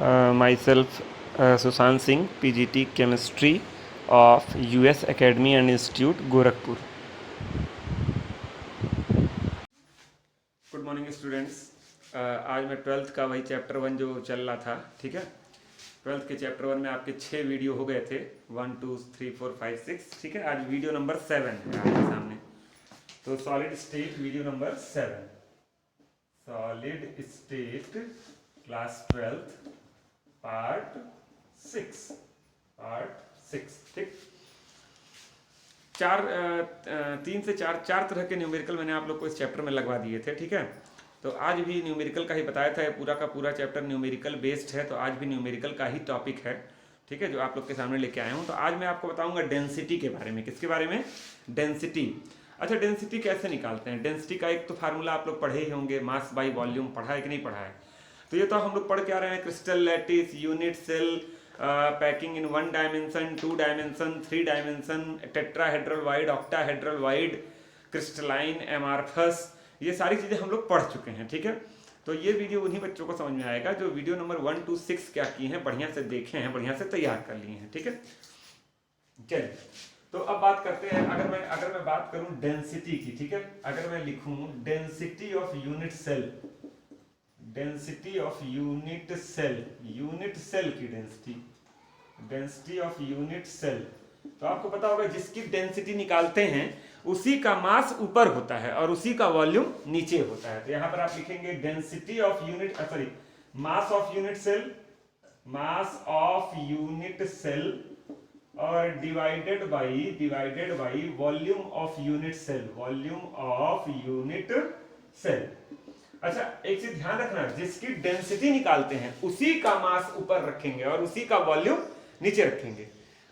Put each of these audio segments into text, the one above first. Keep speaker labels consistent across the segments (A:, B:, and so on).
A: Myself Sushant Singh, PGT Chemistry of US Academy and Institute, Gorakhpur. Good morning students. आज मैं twelfth का वही chapter 1 जो चल रहा था, ठीक है। ट्वेल्थ के चैप्टर 1 में आपके 6 वीडियो हो गए थे, 1 2 3 4 5 6, ठीक है। आज वीडियो नंबर 7 है आपके सामने। तो solid state video number 7, solid state class 12 part 6, ठीक। तीन से चार तरह के न्यूमेरिकल मैंने आप लोग को इस चैप्टर में लगवा दिए थे, ठीक है। तो आज भी न्यूमेरिकल का ही बताया था, पूरा का पूरा चैप्टर न्यूमेरिकल बेस्ड है, तो आज भी न्यूमेरिकल का ही टॉपिक है, ठीक है, जो आप लोग के सामने लेके आया हूँ। तो आज मैं आपको बताऊंगा डेंसिटी के बारे में। किसके बारे में? डेंसिटी। अच्छा, डेंसिटी कैसे निकालते हैं? डेंसिटी का एक तो फार्मूला आप लोग पढ़े ही होंगे, मास बाई वॉल्यूम। पढ़ा है कि नहीं पढ़ा है? तो ये तो हम लोग पढ़ के आ रहे हैं, crystal lattice, unit cell, packing in 1 dimension, 2 dimension, 3 dimension, tetrahedral void, octahedral void, crystalline, amorphous, ये सारी चीज़ें हम लोग पढ़ चुके हैं, ठीक है। तो ये वीडियो उन्हीं बच्चों को समझ में आएगा जो वीडियो नंबर 1 to 6 क्या किए हैं, बढ़िया से देखे हैं, बढ़िया से तैयार कर लिए हैं, ठीक है। चलिए, तो अब बात करते हैं। अगर मैं बात करूं डेंसिटी की, ठीक है, अगर मैं लिखूं density of unit cell, density of unit cell, unit cell की डेंसिटी ऑफ यूनिट सेल, तो आपको पता होगा जिसकी डेंसिटी निकालते हैं उसी का मास ऊपर होता है और उसी का वॉल्यूम नीचे होता है। तो यहां पर आप लिखेंगे density of unit, sorry, mass of unit cell, mass of unit cell, और divided by volume of unit cell, volume of unit cell. अच्छा, एक चीज ध्यान रखना, जिसकी डेंसिटी निकालते हैं उसी का मास ऊपर रखेंगे और उसी का वॉल्यूम नीचे रखेंगे।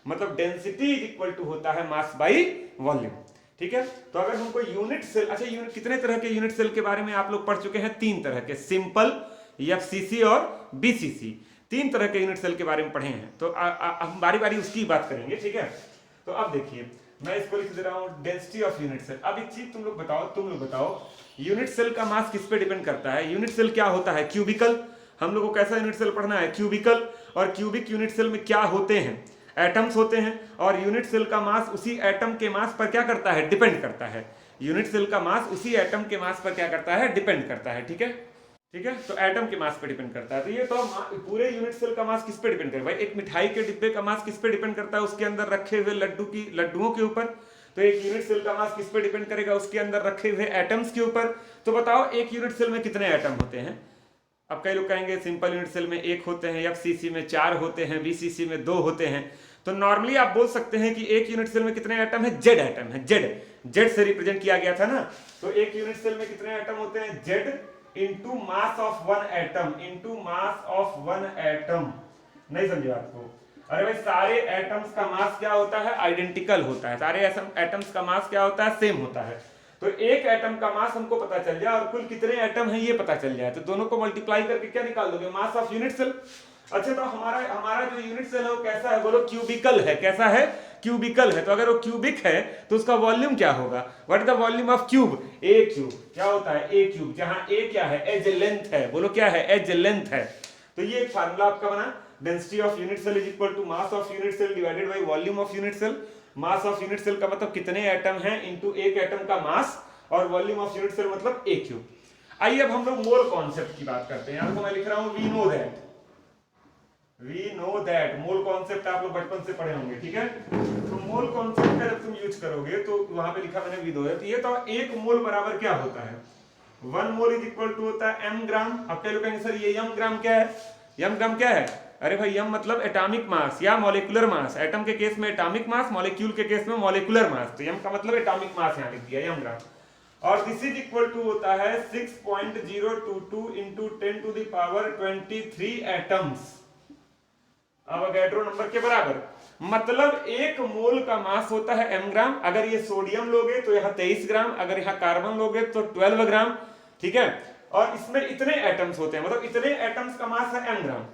A: मतलब डेंसिटी इज इक्वल टू होता है मास बाई वॉल्यूम, ठीक है। तो अगर हमको यूनिट सेल, अच्छा यूनिट, कितने तरह के यूनिट सेल के बारे में आप लोग पढ़ चुके हैं? 3 तरह के, सिंपल, एफसीसी और बीसीसी, 3 तरह के यूनिट सेल के बारे में पढ़े हैं। तो हम बारी बारी उसकी बात करेंगे, ठीक है। तो अब देखिए, मैं इसको लिख दे रहा हूं डेंसिटी ऑफ यूनिट सेल। अब एक चीज तुम लोग बताओ, यूनिट सेल का मास किस पे डिपेंड करता है? यूनिट सेल क्या होता है? क्यूबिकल। हम लोगों को कैसा यूनिट सेल पढ़ना है? क्यूबिकल। और क्यूबिक यूनिट सेल में क्या होते हैं? एटम्स होते हैं। और यूनिट सेल का मास उसी एटम के मास पर क्या करता है? डिपेंड करता है। यूनिट सेल का मास उसी एटम के मास पर क्या करता है? डिपेंड करता है, ठीक है, ठीक है। तो एटम के मास पे डिपेंड करता है। तो ये तो पूरे यूनिट सेल का मास किस पे डिपेंड करता है? भाई, एक मिठाई के डिब्बे का मास किस पे डिपेंड करता है? उसके अंदर रखे हुए लड्डुओं के ऊपर। तो एक यूनिट सेल का मास किस पे डिपेंड करेगा? उसके अंदर रखे हुए एटम्स के ऊपर। तो बताओ, एक यूनिट सेल में कितने एटम होते हैं? अब कई लोग कहेंगे सिंपल यूनिट सेल में 1 होते हैं, एफसीसी में 4 होते हैं, बीसीसी में 2 होते हैं। तो नॉर्मली आप बोल सकते हैं कि एक यूनिट सेल में कितने एटम है? जेड एटम है। जेड से रिप्रेजेंट किया गया था ना। तो एक यूनिट सेल में कितने एटम होते हैं? Z into mass of 1 atom, into mass of 1 atom. नहीं समझे आपको? अरे भाई, सारे एटम्स का मास क्या होता है? आइडेंटिकल होता है। सारे एटम्स का मास क्या होता है? सेम होता है। तो एक एटम का मास हमको पता चल जाए और कुल कितने एटम है ये पता चल जाए, तो दोनों को मल्टीप्लाई करके क्या निकाल दोगे? Mass of unit cell. अच्छा, तो हमारा जो यूनिट सेल है वो कैसा है? बोलो, क्यूबिकल है। कैसा है? क्यूबिकल है। तो अगर वो क्यूबिक है तो उसका वॉल्यूम क्या होगा? What is the volume of cube? A cube. क्या होता है? ए क्यूब, जहां ए क्या है? एज लेंथ है। बोलो, क्या है? एज लेंथ है। तो ये एक फार्मूला आपका बना, density of unit cell is equal to mass of unit cell divided by volume of unit cell. Mass of unit cell का मतलब कितने एटम हैं इनटू एक एटम का मास, और वॉल्यूम ऑफ यूनिट सेल मतलब ए क्यूब। आइए अब हम लोग मोल कॉन्सेप्ट की बात करते हैं। आपको मैं लिख रहा हूं we know that. Mole concept आप लोग बचपन से पढ़े होंगे, ठीक है। तो मोल कॉन्सेप्ट का जब तुम यूज करोगे तो वहां पे लिखा मैंने वी नो दैट। ये तो 1 मोल बराबर क्या होता है? 1 मोल इज इक्वल टू होता है m ग्राम। अब कई लोग कहेंगे सर ये m ग्राम क्या है? m ग्राम क्या है? अरे भाई, m मतलब एटॉमिक मास या मॉलिक्यूलर मास। एटम के केस में एटॉमिक मास, मॉलिक्यूल के केस में मॉलिक्यूलर मास। तो m का मतलब एटॉमिक मास यहां लिख दिया, m ग्राम। और दिस इज इक्वल टू होता है 6.022 into 10 to the power 23 atoms, Avogadro number के बराबर। मतलब 1 मोल का मास होता है m ग्राम। अगर ये सोडियम लोगे तो यहाँ 23 ग्राम, अगर यहाँ कार्बन लोगे तो 12 ग्राम, ठीक है। और इसमें इतने एटम्स होते हैं, मतलब इतने एटम्स का मास है m ग्राम,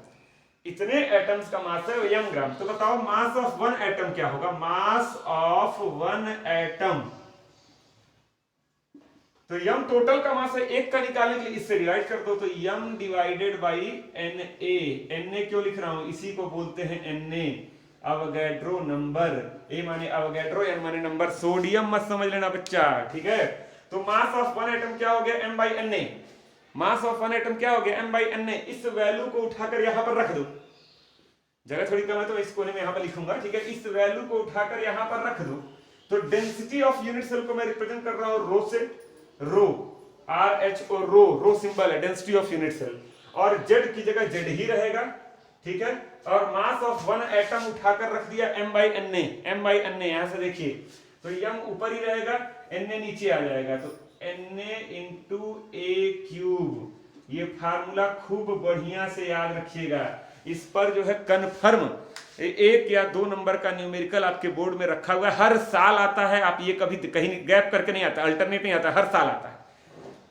A: इतने एटम्स का मास है m ग्राम। तो बताओ, मास ऑफ 1 एटम क्या होगा? मास ऑफ 1 एटम तो यम टोटल का मास है, एक का निकालने के लिए इससे डिवाइड कर दो, तो यम डिवाइडेड बाई एन ए क्यों लिख रहा हूं, इसी को बोलते हैं एन ए, अवोगाड्रो नंबर। ए माने अवोगाड्रो, एन माने नंबर, सोडियम मत समझ लेना बच्चा, ठीक है। तो मास ऑफ वन एटम क्या हो गया, M by N A, mass of one atom क्या हो गया, एम बाई एन ए। इस वैल्यू को उठाकर यहां पर रख दो, जगह थोड़ी कम है तो इस कोने में यहां पर लिखूंगा, ठीक है। इस वैल्यू को उठाकर यहां पर रख दो, तो डेंसिटी ऑफ यूनिट सेल को मैं रिप्रेजेंट कर रहा हूं रो से, रो आर एच ओ, रो सिंबल है डेंसिटी ऑफ यूनिट सेल, और जेड की जगह जेड ही रहेगा, ठीक है। और मास ऑफ वन एटम उठाकर रख दिया M by N A, M by N A, यहां से देखिए तो यम ऊपर ही रहेगा, एन ए नीचे आ जाएगा, तो N A into A cube. ये फार्मूला खूब बढ़िया से याद रखिएगा, इस पर जो है कन्फर्म एक या दो नंबर का न्यूमेरिकल आपके बोर्ड में रखा हुआ है, हर साल आता है, आप ये कभी कहीं गैप करके नहीं आता, अल्टरनेट नहीं आता, हर साल आता है।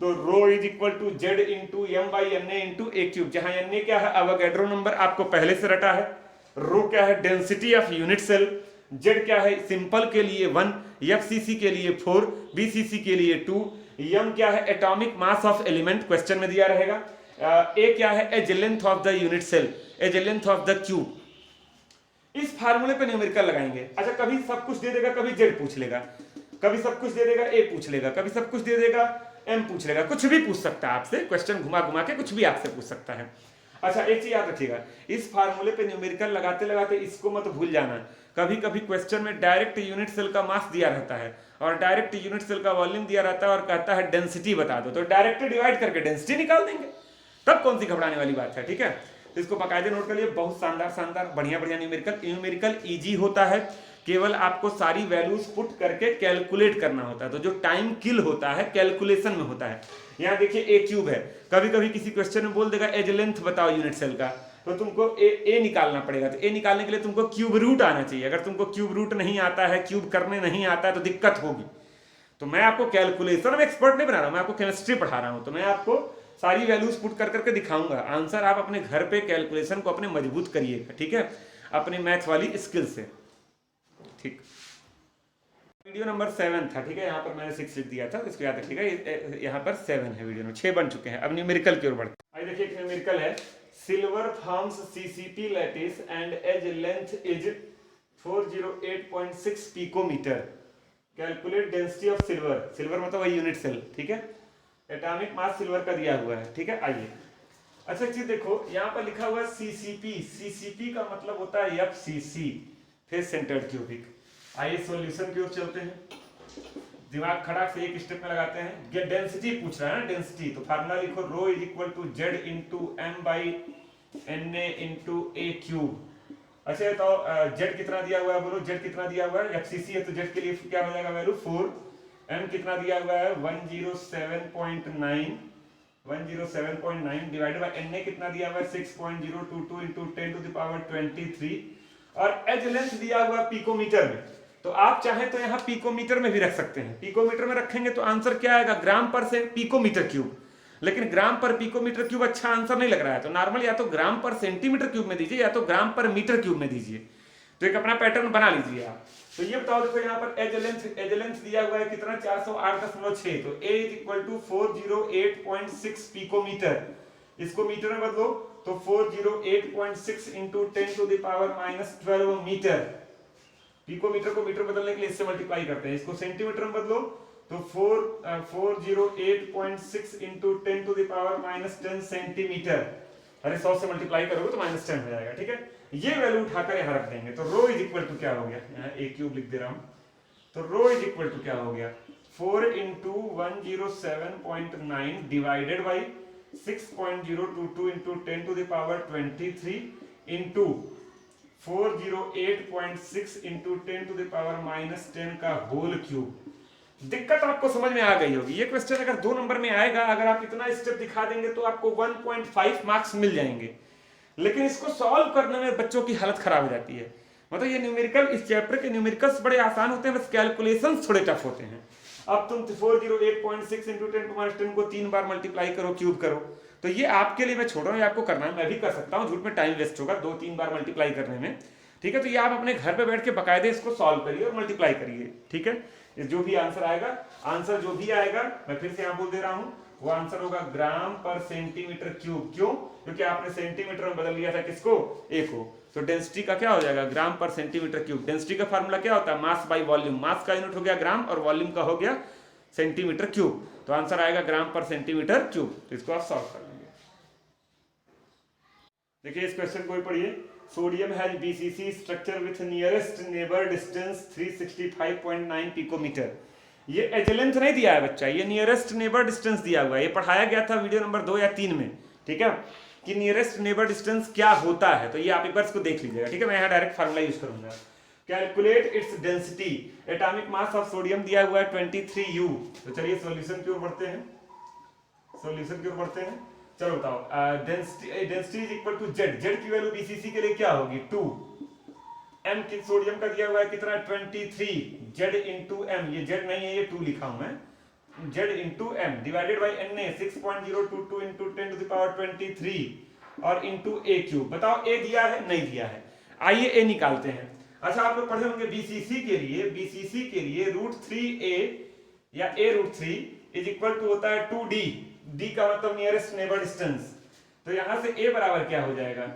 A: तो rho is equal to Z into M by N A into A cube, जहां एन ए क्या है, अवोगाड्रो नंबर आपको पहले से रटा है, रो क्या है, density of unit cell, Z क्या है, सिंपल के लिए 1, एफसीसी के लिए 4, बीसीसी के लिए 2, एम क्या है, atomic mass of element question में दिया रहेगा, ए क्या है, edge length of the unit cell, edge length of the cube. इस फार्मूले पे न्यूमेरिकल लगाएंगे। अच्छा, कभी सब कुछ दे देगा, कभी जेड पूछ लेगा, कभी सब कुछ दे देगा, ए पूछ लेगा, कभी सब कुछ दे देगा, एम पूछ लेगा, कुछ भी पूछ सकता है आपसे, क्वेश्चन घुमा घुमा के कुछ भी आपसे पूछ सकता है। अच्छा, एक चीज याद रखिएगा, इस फार्मूले पे न्यूमेरिकल लगाते लगाते इसको मत भूल जाना, कभी कभी क्वेश्चन में डायरेक्ट यूनिट सेल का मास दिया रहता है और डायरेक्ट यूनिट सेल का वॉल्यूम दिया रहता है और कहता है डेंसिटी बता दो, तो डायरेक्ट डिवाइड करके डेंसिटी निकाल देंगे, तब कौन सी घबराने वाली बात है, ठीक है। तो इसको बाकायदे नोट कर लिए, बहुत शानदार शानदार बढ़िया बढ़िया न्यूमेरिकल इजी होता है, केवल आपको सारी वैल्यूज पुट करके कैलकुलेट करना होता है, तो जो टाइम किल होता है कैलकुलेशन में होता है। यहाँ देखिए ए क्यूब है, कभी कभी किसी क्वेश्चन में बोल देगा एज लेंथ बताओ यूनिट सेल का, तो तुमको ए निकालना पड़ेगा, तो ए निकालने के लिए तुमको क्यूब रूट आना चाहिए, अगर तुमको क्यूब रूट नहीं आता है, क्यूब करने नहीं आता है, तो दिक्कत होगी। तो मैं आपको कैलकुलेशन में एक्सपर्ट नहीं बना रहा हूं, मैं आपको केमिस्ट्री पढ़ा रहा हूं, तो मैं आपको सारी वैल्यूज पुट कर करके दिखाऊंगा, आंसर आप अपने घर पे कैलकुलेशन को अपने मजबूत करिएगा, ठीक है, अपनी मैथ वाली स्किल से, ठीक। वीडियो नंबर 7 था, ठीक है, यहाँ पर मैंने 6 लिख दिया था, इसको याद रखिएगा, यहाँ पर 7 है, वीडियो में 6 बन चुके हैं। अब न्यूमेरिकल की ओर बढ़ते हैं। आइए देखिए, एक न्यूमेरिकल है, silver forms CCP lattice and edge length is 408.6 picometre, calculate density of silver, silver मतलब वही यूनिट सेल, ठीक है, एटॉमिक मास सिल्वर का दिया हुआ है, ठीक है। आइए, अच्छा चीज देखो, यहाँ पर लिखा हुआ है सीसीपी, सीसीपी का मतलब होता है एफसीसी, फेस सेंटर्ड क्यूबिक। आइए सॉल्यूशन की ओर चलते हैं, दिमाग खड़ा से एक स्टेप में लगाते हैं। ये डेंसिटी पूछ रहा है ना, डेंसिटी, तो फार्मूला लिखो, rho is equal to Z into M by N A into A cube. अच्छा, तो जेड कितना दिया हुआ है, बोलो जेड कितना दिया हुआ है, एफसीसी है तो जेड के लिए क्या हो जाएगा वैल्यू 4, एम कितना दिया हुआ है 107.9, 107.9 डिवाइडेड बाय एन ए कितना दिया हुआ है 6.022 इंटू 10 टू द पावर 23, और एज लेंथ दिया हुआ पिकोमीटर में, तो आप चाहें तो यहाँ पिकोमीटर में भी रख सकते हैं, पिकोमीटर में रखेंगे तो आंसर क्या आएगा, ग्राम पर से पिकोमीटर क्यूब, लेकिन ग्राम पर पिकोमीटर क्यूब अच्छा आंसर नहीं लग रहा है, तो नॉर्मल या तो ग्राम पर सेंटीमीटर क्यूब में दीजिए या तो ग्राम पर मीटर क्यूब में दीजिए, तो एक अपना पैटर्न बना लीजिए आप। तो ये बताओ, देखो यहाँ पर एज लेंथ दिया हुआ है कितना 408.6, तो A is equal to 408.6 picometre, इसको मीटर में बदलो तो 408.6 into 10 to the power -12 metre, picometre को मीटर बदलने के लिए इससे मल्टीप्लाई करते हैं, इसको सेंटीमीटर में बदलो तो 408.6 into 10 to the power -10 centimetre, अरे 100 से मल्टीप्लाई करोगे तो -10 हो जाएगा, ठीक है। ये वैल्यू उठाकर यहाँ रख देंगे, तो रो इज इक्वल टू क्या हो गया, यहाँ ए क्यूब लिख दे रहा हूं, तो रो इज इक्वल टू क्या हो गया 4 into 107.9 divided by 6.022 into 10 to the power 23 into 408.6 into 10 to the power -10 का होल क्यूब। दिक्कत आपको समझ में आ गई होगी, ये क्वेश्चन अगर 2 नंबर में आएगा, अगर आप इतना स्टेप दिखा देंगे तो आपको 1.5 मार्क्स मिल जाएंगे, लेकिन इसको सॉल्व करने में बच्चों की हालत खराब हो जाती है। मतलब ये न्यूमेरिकल, इस चैप्टर के न्यूमेरिकल्स बड़े आसान होते हैं, बस कैलकुलेशंस थोड़े टफ होते हैं। अब तुम 408.6 इंटू 10 टू -10 को 3 बार मल्टीप्लाई करो, क्यूब करो, तो ये आपके लिए मैं छोड़ रहा हूँ, आपको करना है, मैं भी कर सकता हूँ, झूठ में टाइम वेस्ट होगा 2-3 बार मल्टीप्लाई करने में, ठीक है। तो ये आप अपने घर पे बैठ के बकायदे इसको सॉल्व करिए और मल्टीप्लाई करिए, ठीक है। जो भी आंसर आएगा, आंसर जो भी आएगा मैं फिर से यहां बोल दे रहा हूं, वो आंसर होगा ग्राम पर सेंटीमीटर क्यूब। क्यों? क्योंकि आपने सेंटीमीटर में बदल लिया था किसको, ए को। तो डेंसिटी का क्या हो जाएगा, ग्राम पर सेंटीमीटर क्यूब। डेंसिटी का फार्मूला क्या होता है, मास बाई वॉल्यूम। मास का यूनिट हो गया ग्राम और वॉल्यूम का हो गया सेंटीमीटर क्यूब। तो आंसर आएगा ग्राम पर सेंटीमीटर क्यूब। तो इसको आप सॉल्व कर लेंगे। देखिए इस क्वेश्चन को पढ़िए। Sodium has BCC structure with nearest neighbour distance 365.9 picometre. ये एज लेंथ नहीं दिया है बच्चा, ये नियरेस्ट नेबर डिस्टेंस दिया हुआ है। ये पढ़ाया गया था वीडियो नंबर 2 या 3 में, ठीक है, कि नियरेस्ट नेबर डिस्टेंस क्या होता है। तो ये आप एक बार इसको देख लीजिएगा, ठीक है। मैं यहाँ डायरेक्ट फार्मूला यूज करूंगा। Calculate its density. Atomic mass of sodium दिया हुआ है 23U। तो चलिए सॉल्यूशन की ओर बढ़ते हैं, सॉल्यूशन की ओर बढ़ते हैं। चलो बताओ, density is equal to Z. Z की वैल्यू बीसीसी के लिए क्या होगी, 2। एम की सोडियम का दिया हुआ है कितना, 23। जेड इंटू एम, ये जेड नहीं है, ये 2 लिखा हूं मैं, Z into M divided by N A 6.022 into 10 to the power 23 और इंटू ए क्यूब। बताओ ए दिया है, नहीं दिया है। आइए ए निकालते हैं। अच्छा आप लोग पढ़े होंगे बीसीसी के लिए, बीसीसी के लिए √3a या a√3 इज इक्वल टू होता है 2d। d का मतलब नियरेस्ट नेबर डिस्टेंस। तो यहां से a बराबर क्या हो जाएगा,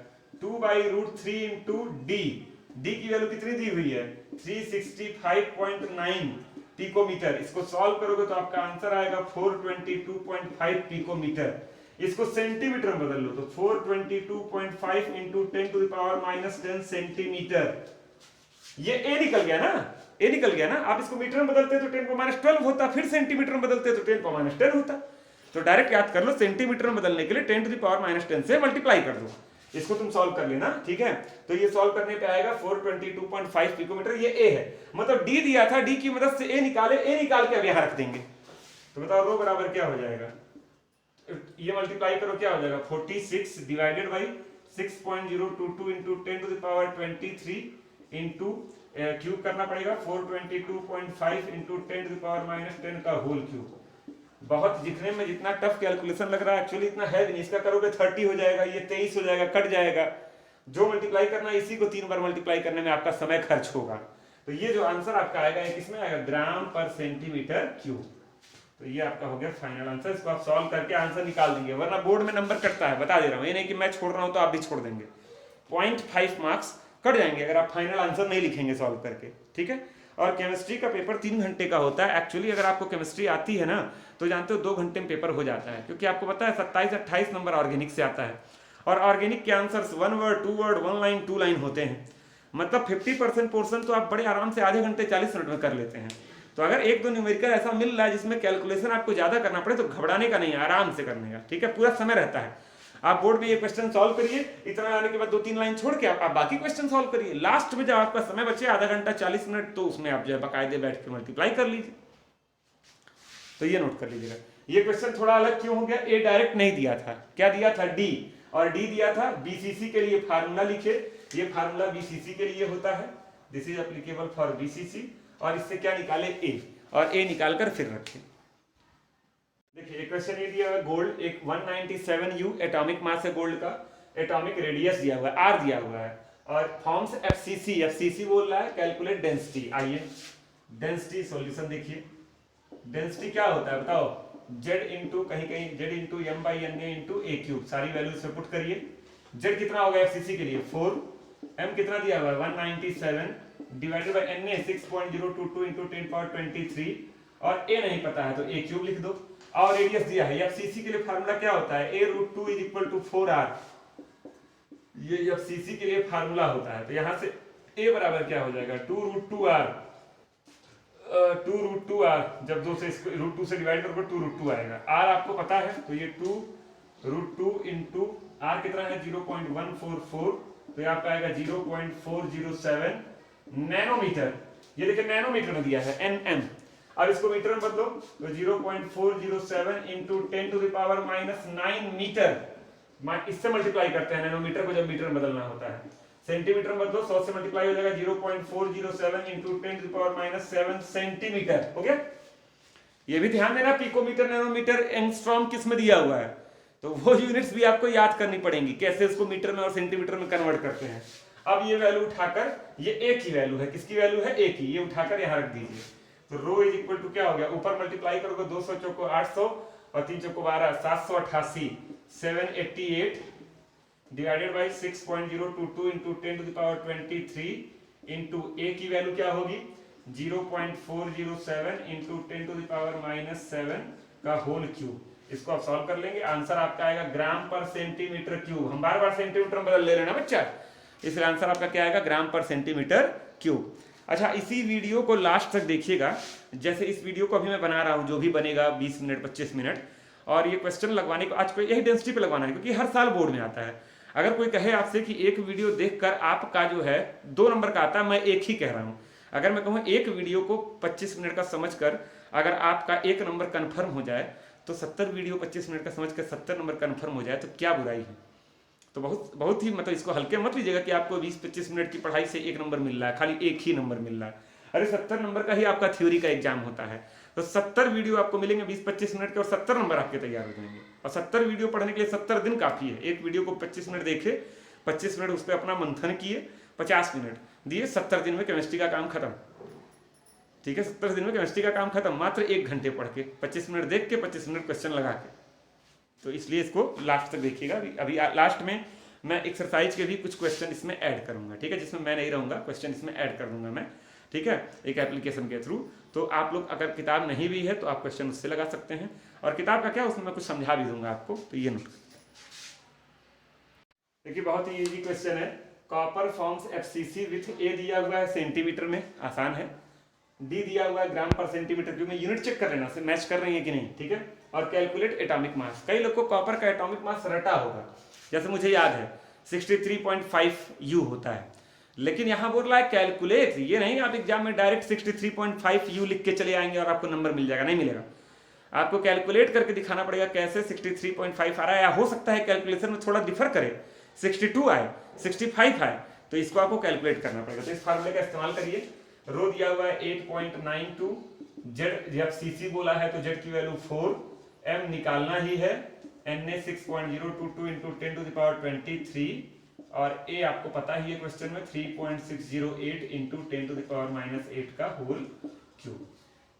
A: 2/√3 इंटू डी। डी की वैल्यू कितनी दी हुई है, 365.9 पिकोमीटर। इसको सॉल्व करोगे तो आपका आंसर आएगा 422.5 पिकोमीटर। इसको सेंटीमीटर में बदल लो तो 422.5 into 10 to the power -10 centimetre. ये ए निकल गया ना, ए निकल गया ना। आप इसको मीटर में बदलते तो 10⁻12 होता, फिर सेंटीमीटर में बदलते तो 10⁻10 होता। तो डायरेक्ट याद कर लो, सेंटीमीटर में बदलने के लिए 10 टू द पावर -10 से मल्टीप्लाई कर दो। इसको तुम सॉल्व कर लेना, ठीक है। तो ये सॉल्व करने पे आएगा 422.5 पिकोमीटर। ये ए है, मतलब डी दिया था, डी की मदद से ए निकाले, ए निकाल के अब यहां रख देंगे। तो बताओ रो बराबर क्या हो जाएगा, ये मल्टीप्लाई करो क्या हो जाएगा, 46 divided by 6.022 into 10 to the power 23 into cube करना पड़ेगा 422.5 इंटू 10 टू द पावर -10 का होल क्यूब। बहुत दिखने में जितना टफ कैलकुलेशन लग रहा है, एक्चुअली इतना है भी नहीं। इसका करोगे 30 हो जाएगा, ये 23 हो जाएगा, कट जाएगा। जो मल्टीप्लाई करना है इसी को 3 बार मल्टीप्लाई करने में आपका समय खर्च होगा। तो ये जो आंसर आपका आएगा ये किसमें आएगा, ग्राम पर सेंटीमीटर क्यूब। तो ये आपका हो गया फाइनल आंसर। इसको आप सॉल्व करके आंसर निकाल देंगे, वरना बोर्ड में नंबर कटता है, बता दे रहा हूं। ये नहीं कि मैं छोड़ रहा हूं तो आप भी छोड़ देंगे, 0.5 मार्क्स कट जाएंगे अगर आप फाइनल आंसर नहीं लिखेंगे सॉल्व करके, ठीक है। और केमिस्ट्री का पेपर 3 घंटे का होता है। एक्चुअली अगर आपको केमिस्ट्री आती है ना तो जानते हो 2 घंटे में पेपर हो जाता है, क्योंकि आपको पता है 27-28 नंबर ऑर्गेनिक से आता है। और ऑर्गेनिक के answers 1 word 2 word 1 line 2 line होते हैं। मतलब 50% पोर्शन तो आप बड़े आराम से आधे घंटे 40 मिनट में कर लेते हैं। तो अगर 1-2 न्यूमेरिकल ऐसा मिल रहा है जिसमें कैलकुलेशन आपको ज्यादा करना पड़े तो घबराने का नहीं, आराम से करने का, ठीक है। पूरा समय रहता है। आप बोर्ड में ये क्वेश्चन सॉल्व करिए, इतना आने के बाद 2-3 लाइन छोड़ के आप बाकी क्वेश्चन सॉल्व करिए। लास्ट में जब आपका समय बचे आधा घंटा 40 मिनट, तो उसमें आप जो है बाकायदे बैठ के मल्टीप्लाई कर लीजिए। तो ये नोट कर लीजिएगा। ये क्वेश्चन थोड़ा अलग क्यों हो गया, ए डायरेक्ट नहीं दिया था, क्या दिया था, डी। और डी दिया था बीसीसी के लिए फार्मूला लिखे। ये फार्मूला बीसीसी के लिए होता है, this is applicable for BCC. और इससे क्या निकाले, ए, और ए निकाल कर फिर रखें। देखिए क्वेश्चन ये दिया हुआ है, गोल्ड एक 197U एटॉमिक मास है गोल्ड का, एटॉमिक रेडियस दिया हुआ है, आर दिया हुआ है, और फॉर्म्स एफसीसी। एफसीसी बोल रहा है कैलकुलेट डेंसिटी। आइए डेंसिटी सॉल्यूशन देखिए। डेंसिटी क्या होता है बताओ, जेड इंटू कहीं कहीं Z into M by N A into A cube. सारी वैल्यू इसमें पुट करिए। जेड कितना होगा एफसीसी के लिए 4, एम कितना दिया हुआ है 197 divided by N A 6.022 into 10⁻23 और ए नहीं पता है तो ए क्यूब लिख दो। और रेडियस दिया है। एफसीसी के लिए फार्मूला क्या होता है, a√2 is equal to 4r। ये एफसीसी के लिए फार्मूला होता है। तो यहां से a बराबर क्या हो जाएगा, 2√2r। 2√2r जब 2 से इसको √2 से डिवाइड करोगे 2√2 आएगा। r आपको पता है तो ये 2√2 इंटू r कितना है 0.144, तो ये आपका आएगा 0.407 नैनोमीटर। ये देखिए नैनोमीटर में दिया है nm। अब इसको मीटर में बदलो तो 0.407 into 10 to the power -9 metre. इससे मल्टीप्लाई करते हैं नैनोमीटर को जब मीटर में बदलना होता है। सेंटीमीटर में बदलो 100 से मल्टीप्लाई हो जाएगा 0.407 into 10 to the power -7 centimetre. हो गया। ये भी ध्यान देना पिकोमीटर नैनोमीटर एंगस्ट्रॉम किस में दिया हुआ है, तो वो यूनिट्स भी आपको याद करनी पड़ेंगी, कैसे इसको मीटर में और सेंटीमीटर में कन्वर्ट करते हैं। अब ये वैल्यू उठाकर, ये एक ही वैल्यू है, किसकी वैल्यू है, ए की, ये उठाकर यहां रख दीजिए। तो रो इज इक्वल टू क्या हो गया, ऊपर मल्टीप्लाई करोगे 200 चौको 800 और 3 चौको 12, 788, 788 divided by 6.022 into 10 to the power 23 into a की वैल्यू क्या होगी 0.407 इंटू 10 टू द पावर -7 का होल क्यूब। इसको आप सॉल्व कर लेंगे, आंसर आपका आएगा ग्राम पर सेंटीमीटर क्यूब। हम बार बार सेंटीमीटर में बदल ले रहे हैं ना बच्चा, इसलिए आंसर आपका क्या आएगा ग्राम पर सेंटीमीटर क्यूब। अच्छा, इसी वीडियो को लास्ट तक देखिएगा, जैसे इस वीडियो को अभी मैं बना रहा हूँ, जो भी बनेगा 20 मिनट 25 मिनट, और ये क्वेश्चन लगवाने को आज को यही डेंसिटी पे लगवाना है, क्योंकि हर साल बोर्ड में आता है। अगर कोई कहे आपसे कि एक वीडियो देखकर आपका जो है 2 नंबर का आता है, मैं एक ही कह रहा हूँ। अगर मैं कहूँ एक वीडियो को 25 मिनट का समझकर अगर आपका 1 नंबर कन्फर्म हो जाए, तो 70 वीडियो 25 मिनट का समझकर 70 नंबर कन्फर्म हो जाए, तो क्या बुराई है। तो बहुत ही मतलब इसको हल्के मत लीजिएगा कि आपको 20-25 मिनट की पढ़ाई से 1 नंबर मिल रहा है, खाली एक ही नंबर मिल रहा है। अरे 70 नंबर का ही आपका थ्योरी का एग्जाम होता है, तो 70 वीडियो आपको मिलेंगे 20-25 मिनट के और 70 नंबर आपके तैयार हो जाएंगे। और 70 वीडियो पढ़ने के लिए 70 दिन काफी है। एक वीडियो को 25 मिनट देखे, 25 मिनट उस पर अपना मंथन किए, 50 मिनट दिए, 70 दिन में केमिस्ट्री का काम खत्म। ठीक है, 70 दिन में केमिस्ट्री का काम खत्म, मात्र 1 घंटे पढ़ के, 25 मिनट देख के, 25 मिनट क्वेश्चन लगा के। तो इसलिए इसको लास्ट तक देखिएगा। अभी लास्ट में मैं एक्सरसाइज के भी कुछ क्वेश्चन इसमें ऐड करूंगा, ठीक है, जिसमें मैं नहीं रहूंगा, क्वेश्चन इसमें ऐड कर दूंगा मैं, ठीक है, एक एप्लीकेशन के थ्रू। तो आप लोग अगर किताब नहीं भी है तो आप क्वेश्चन उससे लगा सकते हैं, और किताब का क्या, उसमें मैं कुछ समझा भी दूंगा आपको, तो ये नोट देखिए। बहुत ही इजी क्वेश्चन है। कॉपर फॉर्म्स एफसीसी विथ ए दिया हुआ है सेंटीमीटर में, आसान है, डी दिया हुआ है ग्राम पर सेंटीमीटर क्यूब में। यूनिट चेक कर लेना से मैच कर रही है कि नहीं, ठीक है। और कैलकुलेट एटॉमिक मास। कई लोग को कॉपर का एटॉमिक मास रटा होगा, जैसे मुझे याद है 63.5 यू होता है, लेकिन यहां बोल रहा है कैलकुलेट। ये नहीं आप एग्जाम में डायरेक्ट 63.5 यू लिख के चले आएंगे और आपको नंबर मिल जाएगा, नहीं मिलेगा। आपको कैलकुलेट करके दिखाना पड़ेगा कैसे 63.5 आ रहा है, या हो सकता है कैलकुलेशन में थोड़ा डिफर करे, 62 आए, 65 आए, तो इसको आपको कैलकुलेट करना पड़ेगा। तो इस फार्मूले का इस्तेमाल करिए। रो दिया हुआ है 8.92, जेड जब सीसी बोला है तो जेड की वैल्यू 4, एम निकालना ही है, N A 6.022 into 10 to the power 23, और ए आपको पता ही है क्वेश्चन में 3.608 इंटू 10 टू द पावर -8 का होल क्यूब।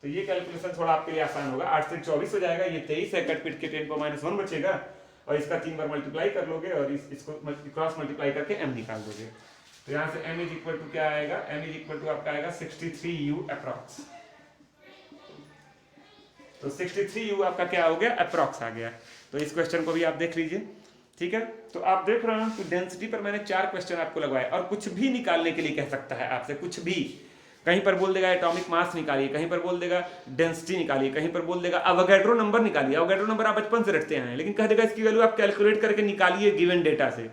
A: तो ये कैलकुलेशन थोड़ा आपके लिए आसान होगा। 8 से 24 हो जाएगा, ये 23 है, कट पिट के 10 पर -1 बचेगा, और इसका 3 बार मल्टीप्लाई कर लोगे और इसको क्रॉस मल्टीप्लाई करके एम निकाल दोगे। तो यहाँ से m इज इक्वल टू क्या आएगा, m इज इक्वल टू आपका आएगा 63 u अप्रॉक्स। तो 63 u आपका क्या हो गया, अप्रॉक्स आ गया। तो इस क्वेश्चन को भी आप देख लीजिए, ठीक है। तो आप देख रहे हैं कि डेंसिटी पर मैंने 4 क्वेश्चन आपको लगवाए, और कुछ भी निकालने के लिए कह सकता है आपसे, कुछ भी। कहीं पर बोल देगा एटॉमिक मास निकालिए, कहीं पर बोल देगा डेंसिटी निकालिए, कहीं पर बोल देगा अवोगाड्रो नंबर निकालिए। अवोगाड्रो नंबर आप बचपन से रटते हैं, लेकिन कह देगा इसकी वैल्यू आप कैलकुलेट करके निकालिए गिवन डेटा से।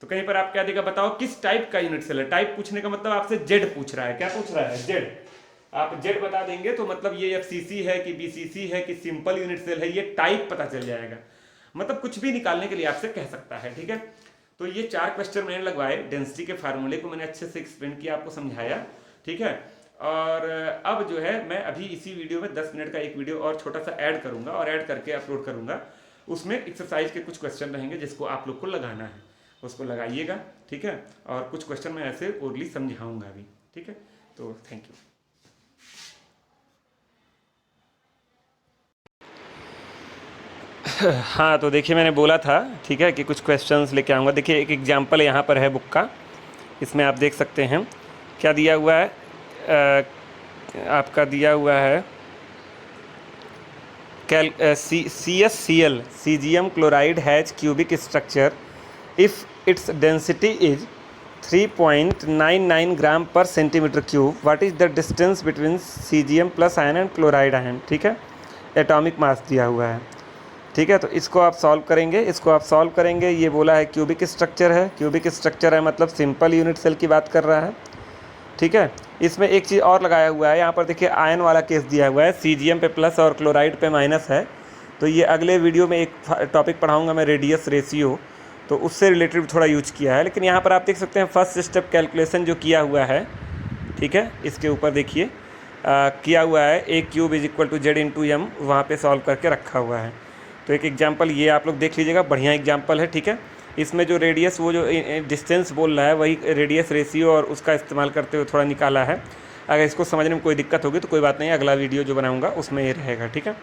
A: तो कहीं पर आप क्या देगा, बताओ किस टाइप का यूनिट सेल है। टाइप पूछने का मतलब आपसे जेड पूछ रहा है, क्या पूछ रहा है, जेड। आप जेड बता देंगे तो मतलब ये एफसीसी है कि बीसीसी है कि सिंपल यूनिट सेल है, ये टाइप पता चल जाएगा। मतलब कुछ भी निकालने के लिए आपसे कह सकता है, ठीक है। तो ये 4 क्वेश्चन मैंने लगवाए, डेंसिटी के फार्मूले को मैंने अच्छे से एक्सप्लेन किया, आपको समझाया, ठीक है। और अब जो है मैं अभी इसी वीडियो में 10 मिनट का एक वीडियो और छोटा सा ऐड करूंगा, और ऐड करके अपलोड करूंगा। उसमें एक्सरसाइज के कुछ क्वेश्चन रहेंगे जिसको आप लोग को लगाना है, उसको लगाइएगा, ठीक है। और कुछ क्वेश्चन मैं ऐसे ओरली समझाऊंगा अभी, ठीक है। तो थैंक यू। हाँ, तो देखिए मैंने बोला था, ठीक है, कि कुछ क्वेश्चंस लेके आऊँगा। देखिए एक एग्जांपल यहाँ पर है बुक का, इसमें आप देख सकते हैं क्या दिया हुआ है। आपका दिया हुआ है CSCl caesium chloride has cubic structure if its density is 3.99 ग्राम पर centimetre cube. What is the distance between caesium plus ion and chloride ion, ठीक है। एटॉमिक मास दिया हुआ है, ठीक है। तो इसको आप सॉल्व करेंगे, इसको आप सॉल्व करेंगे। ये बोला है क्यूबिक स्ट्रक्चर है, क्यूबिक स्ट्रक्चर है मतलब सिंपल यूनिट सेल की बात कर रहा है, ठीक है। इसमें एक चीज़ और लगाया हुआ है, यहाँ पर देखिए आयन वाला केस दिया हुआ है, सीजियम पे प्लस और क्लोराइड पे माइनस है। तो ये अगले वीडियो में एक टॉपिक पढ़ाऊँगा मैं, रेडियस रेशियो, तो उससे रिलेटेड थोड़ा यूज किया है। लेकिन यहाँ पर आप देख सकते हैं फर्स्ट स्टेप कैलकुलेशन जो किया हुआ है, ठीक है, इसके ऊपर देखिए किया हुआ है, a cube is equal to Z into M, वहाँ पर सॉल्व करके रखा हुआ है। तो एक एग्जाम्पल ये आप लोग देख लीजिएगा, बढ़िया एग्जाम्पल है, ठीक है। इसमें जो रेडियस, वो जो डिस्टेंस बोल रहा है वही रेडियस रेशियो और उसका इस्तेमाल करते हुए थोड़ा निकाला है। अगर इसको समझने में कोई दिक्कत होगी तो कोई बात नहीं, अगला वीडियो जो बनाऊँगा उसमें ये रहेगा, ठीक है।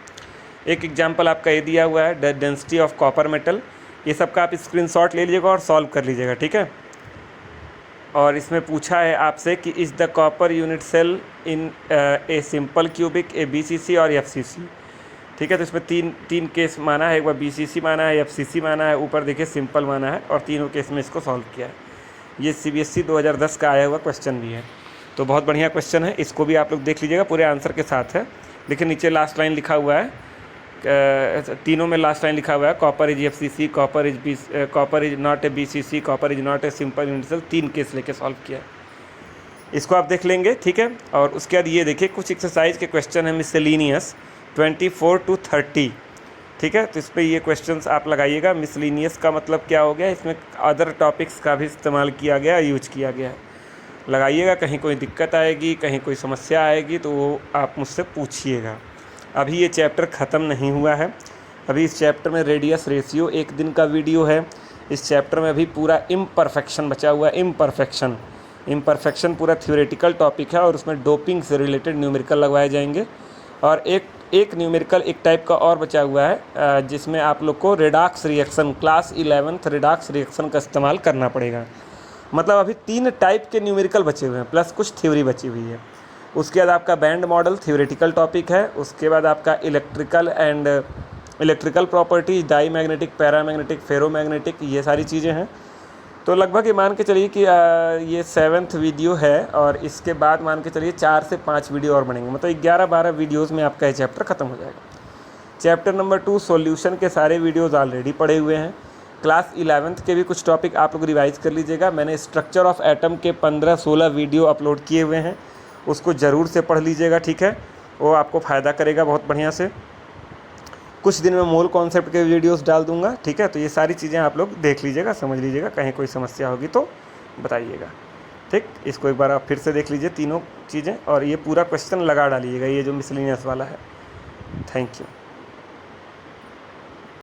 A: एक एग्जाम्पल आपका ये दिया हुआ है, the density of copper metal. ये सबका आप स्क्रीनशॉट ले लीजिएगा और सॉल्व कर लीजिएगा, ठीक है। और इसमें पूछा है आपसे कि is the copper unit cell in a simple cubic, a BCC और एफसीसी, ठीक है। तो इसमें तीन केस माना है, एक बार बीसीसी माना है, एफसीसी माना है, ऊपर देखिए सिंपल माना है, और तीनों केस में इसको सॉल्व किया है। ये सीबीएसई 2010 का आया हुआ क्वेश्चन भी है, तो बहुत बढ़िया क्वेश्चन है, इसको भी आप लोग देख लीजिएगा, पूरे आंसर के साथ है। देखिए नीचे लास्ट लाइन लिखा हुआ है, तीनों में लास्ट लाइन लिखा हुआ है, copper is FCC, copper is not a BCC, copper is not a simple unit cell, 3 case लेके सॉल्व किया है। इसको आप देख लेंगे, ठीक है। और उसके बाद ये देखिए कुछ एक्सरसाइज के क्वेश्चन है मिसलेनियस 24 to 30, ठीक है। तो इस पर ये क्वेश्चंस आप लगाइएगा। मिसलेनियस का मतलब क्या हो गया, इसमें अदर टॉपिक्स का भी इस्तेमाल किया गया, यूज किया गया है। लगाइएगा, कहीं कोई दिक्कत आएगी, कहीं कोई समस्या आएगी तो वो आप मुझसे पूछिएगा। अभी ये चैप्टर ख़त्म नहीं हुआ है, अभी इस चैप्टर में रेडियस रेशियो 1 दिन का वीडियो है। इस चैप्टर में अभी पूरा इम्परफेक्शन बचा हुआ है। इम्परफेक्शन पूरा थ्योरेटिकल टॉपिक है और उसमें डोपिंग से रिलेटेड न्यूमेरिकल लगवाए जाएंगे। और एक न्यूमेरिकल एक टाइप का और बचा हुआ है जिसमें आप लोग को redox reaction, class 11th redox reaction का इस्तेमाल करना पड़ेगा। मतलब अभी 3 टाइप के न्यूमेरिकल बचे हुए हैं, प्लस कुछ थ्योरी बची हुई है। उसके बाद आपका बैंड मॉडल थ्योरेटिकल टॉपिक है। उसके बाद आपका electrical properties, diamagnetic, paramagnetic, ferromagnetic, ये सारी चीज़ें हैं। तो लगभग ये मान के चलिए कि ये 7th वीडियो है, और इसके बाद मान के चलिए 4 से 5 वीडियो और बनेंगे, मतलब 11-12 वीडियोज़ में आपका ये चैप्टर ख़त्म हो जाएगा। चैप्टर नंबर 2 सॉल्यूशन के सारे वीडियोज़ ऑलरेडी पड़े हुए हैं। क्लास 11th के भी कुछ टॉपिक आप लोग रिवाइज कर लीजिएगा। मैंने स्ट्रक्चर ऑफ एटम के 15-16 वीडियो अपलोड किए हुए हैं, उसको ज़रूर से पढ़ लीजिएगा, ठीक है। वो आपको फ़ायदा करेगा बहुत बढ़िया से। कुछ दिन में मोल कॉन्सेप्ट के वीडियोस डाल दूंगा, ठीक है। तो ये सारी चीज़ें आप लोग देख लीजिएगा, समझ लीजिएगा, कहीं कोई समस्या होगी तो बताइएगा, ठीक। इसको एक बार आप फिर से देख लीजिए तीनों चीज़ें, और ये पूरा क्वेश्चन लगा डालिएगा, ये जो मिसलेनियस वाला है। Thank you.